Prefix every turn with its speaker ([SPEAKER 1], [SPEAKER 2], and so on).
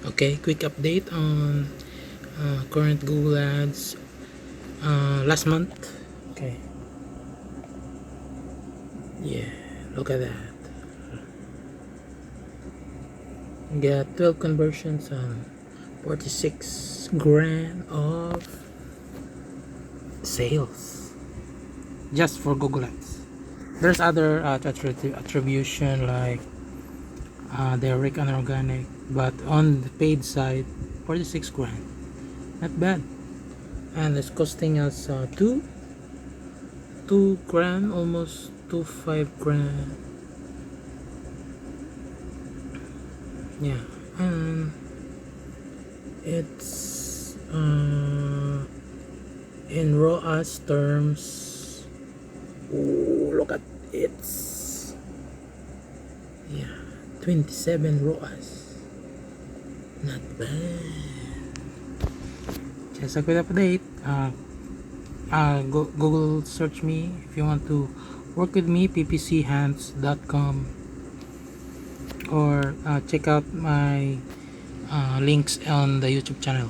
[SPEAKER 1] Okay, quick update on current Google Ads last month. Okay, yeah, look at that. Got 12 conversions on 46 grand of sales just for Google Ads. There's other attribution like direct and organic, but on the paid side 46 grand, not bad. And it's costing us 2 grand, almost 5 grand. Yeah, and it's in ROAS terms. Oh, look at it's, yeah, 27 ROAS, not bad. Just a quick update. Google search me if you want to work with me, ppchants.com, or check out my links on the YouTube channel.